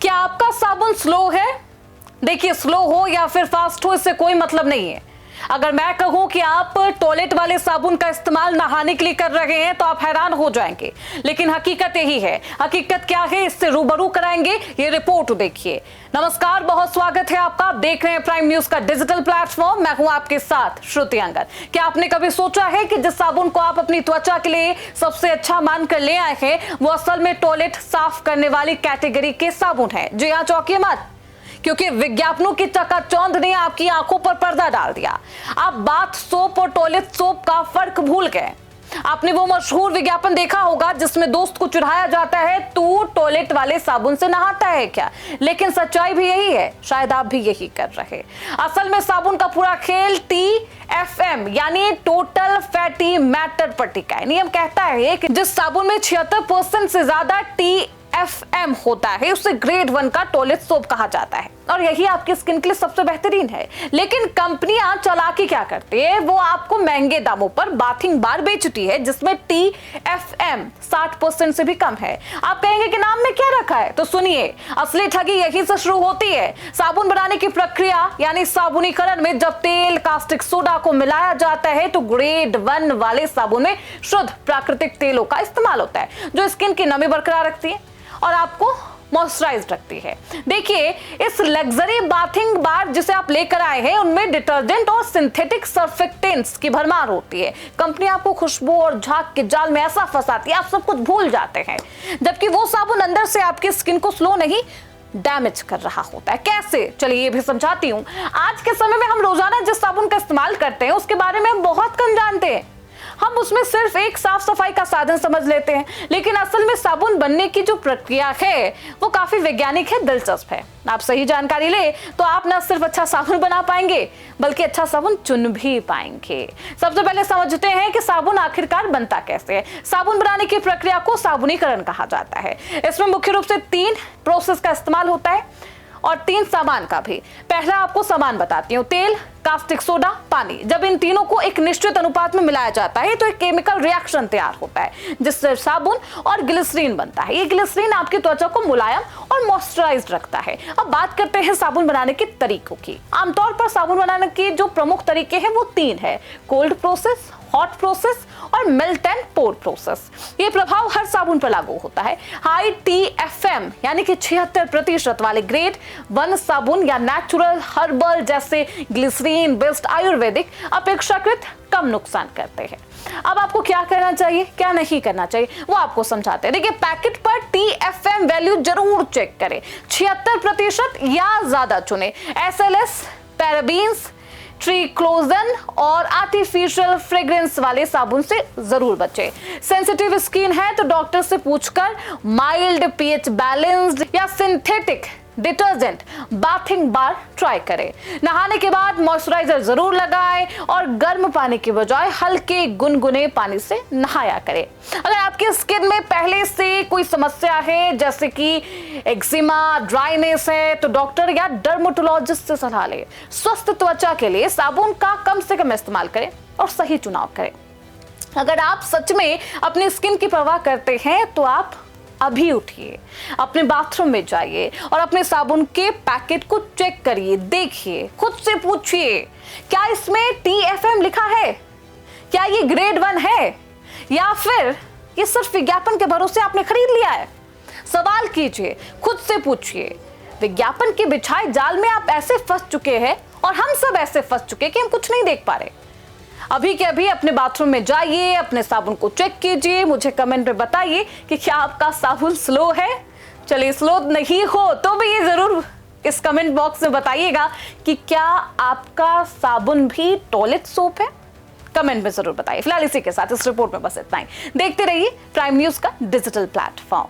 क्या आपका साबुन स्लो है? देखिए, स्लो हो या फिर फास्ट हो, इससे कोई मतलब नहीं है। अगर मैं कहूं कि आप टॉयलेट वाले साबुन का इस्तेमाल नहाने के लिए कर रहे हैं तो आप हैरान हो जाएंगे, लेकिन हकीकत यही है। हकीकत क्या है, इससे रूबरू कराएंगे, ये रिपोर्ट देखिए। नमस्कार, बहुत स्वागत है आपका। आप देख रहे हैं प्राइम न्यूज का डिजिटल प्लेटफॉर्म। मैं हूं आपके साथ श्रुति अंगद। क्या आपने कभी सोचा है कि जिस साबुन को आप अपनी त्वचा के लिए सबसे अच्छा मानकर ले आए हैं, वो असल में टॉयलेट साफ करने वाली कैटेगरी के साबुन है? जी हाँ, चौंकिए मत, क्योंकि विज्ञापनों की चकाचौंध ने आपकी आंखों पर पर्दा डाल दिया। आप बाथ सोप और टॉयलेट सोप का फर्क भूल गए। आपने वो मशहूर विज्ञापन देखा होगा जिसमें दोस्त को चिढ़ाया जाता है, तू टॉयलेट वाले साबुन से नहाता है क्या? लेकिन सच्चाई भी यही है, शायद आप भी यही कर रहे। असल में साबुन का पूरा खेल TFM यानी टोटल फैटी मैटर पर टिका है। नियम कहता है कि जिस साबुन में 76% से ज्यादा TFM होता है उसे ग्रेड 1 का टॉयलेट सोप कहा जाता है, और यही आपकी स्किन के लिए सबसे बेहतरीन है। लेकिन कंपनियां चालाकी क्या करती है, वो आपको महंगे दामों पर बाथिंग बार बेचती है जिसमें TFM 60% से भी कम है। आप कहेंगे कि नाम में क्या रखा है, तो सुनिए, असली ठगी यही से शुरू होती है। साबुन बनाने की प्रक्रिया यानी साबुनीकरण में जब तेल कास्टिक सोडा को मिलाया जाता है तो ग्रेड 1 वाले साबुन में शुद्ध प्राकृतिक तेलों का इस्तेमाल होता है, जो स्किन की नमी बरकरार रखती है और आपको मॉइस्चराइज रखती है। देखिए, इस लग्जरी बाथिंग बार जिसे आप लेकर आए हैं उनमें डिटर्जेंट और सिंथेटिक सर्फेक्टेंट्स की भरमार होती है। कंपनी आपको खुशबू और झाग के जाल में ऐसा फंसाती है, आप सब कुछ भूल जाते हैं, जबकि वो साबुन अंदर से आपकी स्किन को स्लो नहीं डैमेज कर रहा होता है। कैसे, चलिए ये भी समझाती हूँ। आज के समय में हम रोजाना जिस साबुन का इस्तेमाल करते हैं उसके बारे में हम बहुत कम जानते हैं। हम उसमें सिर्फ एक साफ सफाई का साधन समझ लेते हैं, लेकिन असल में साबुन बनने की जो प्रक्रिया है वो काफी वैज्ञानिक है, दिलचस्प है। आप सही जानकारी ले तो आप न सिर्फ अच्छा साबुन बना पाएंगे बल्कि अच्छा साबुन चुन भी पाएंगे। सबसे पहले समझते हैं कि साबुन आखिरकार बनता कैसे है। साबुन बनाने की प्रक्रिया को साबुनीकरण कहा जाता है। इसमें मुख्य रूप से 3 प्रोसेस का इस्तेमाल होता है और 3 सामान का भी। पहला आपको सामान बताती हूँ, तेल, कास्टिक सोडा, पानी। जब इन तीनों को एक निश्चित अनुपात में मिलाया जाता है तो एक केमिकल रिएक्शन तैयार होता है जिससे साबुन और ग्लिसरीन बनता है। ये ग्लिसरीन आपकी त्वचा को मुलायम और मॉइस्चराइज्ड रखता है। अब बात करते हैं साबुन बनाने के तरीकों की। आमतौर पर साबुन बनाने के जो प्रमुख तरीके हैं वो 3 है: कोल्ड प्रोसेस, हॉट प्रोसेस और मेल्ट एंड पोर प्रोसेस। ये प्रभाव हर साबुन पर लागू होता है। हाई TFM यानी कि 76% वाले ग्रेड 1 साबुन या नेचुरल हर्बल जैसे ग्लिसरीन बेस्ड आयुर्वेदिक अपेक्षाकृत कम नुकसान करते हैं। अब आपको क्या करना चाहिए, क्या नहीं करना चाहिए, वो आपको समझाते हैं। देखिए, पैकेट पर TFM वैल्यू जरूर चेक करें, 76% या ज्यादा चुने। SLS, पैराबीन्स, ट्रिक्लोजन और आर्टिफिशियल फ्रेग्रेंस वाले साबुन से जरूर बचें। सेंसिटिव स्किन है तो डॉक्टर से पूछकर माइल्ड pH बैलेंस्ड या synthetic detergent bathing bar try करें। नहाने के बाद मॉइस्चराइजर जरूर लगाएं और गर्म पानी के बजाय हल्के गुनगुने पानी से नहाया करें। अगर आपकी स्किन में पहले से कोई समस्या है जैसे कि एक्जिमा, ड्राइनेस है तो डॉक्टर या डर्मेटोलॉजिस्ट से सलाह लें। स्वस्थ त्वचा के लिए साबुन का कम से कम इस्तेमाल करें और सही चुनाव करें। अगर आप सच में अपनी स्किन की परवाह करते हैं तो आप अभी उठिए, अपने बाथरूम में जाइए और अपने साबुन के पैकेट को चेक करिए, देखिए, खुद से पूछिए, क्या इसमें TFM लिखा है? क्या ये ग्रेड 1 है या फिर ये सिर्फ विज्ञापन के भरोसे आपने खरीद लिया है? सवाल कीजिए, खुद से पूछिए। विज्ञापन के बिछाए जाल में आप ऐसे फंस चुके हैं और हम सब ऐसे फंस चुके कि हम कुछ नहीं देख पा रहे। अभी के अभी अपने बाथरूम में जाइए, अपने साबुन को चेक कीजिए, मुझे कमेंट में बताइए कि क्या आपका साबुन स्लो है। चलिए, स्लो नहीं हो तो भी ये जरूर इस कमेंट बॉक्स में बताइएगा कि क्या आपका साबुन भी टॉयलेट सोप है। कमेंट में जरूर बताइए। फिलहाल इसी के साथ इस रिपोर्ट में बस इतना ही। देखते रहिए प्राइम न्यूज का डिजिटल प्लेटफॉर्म।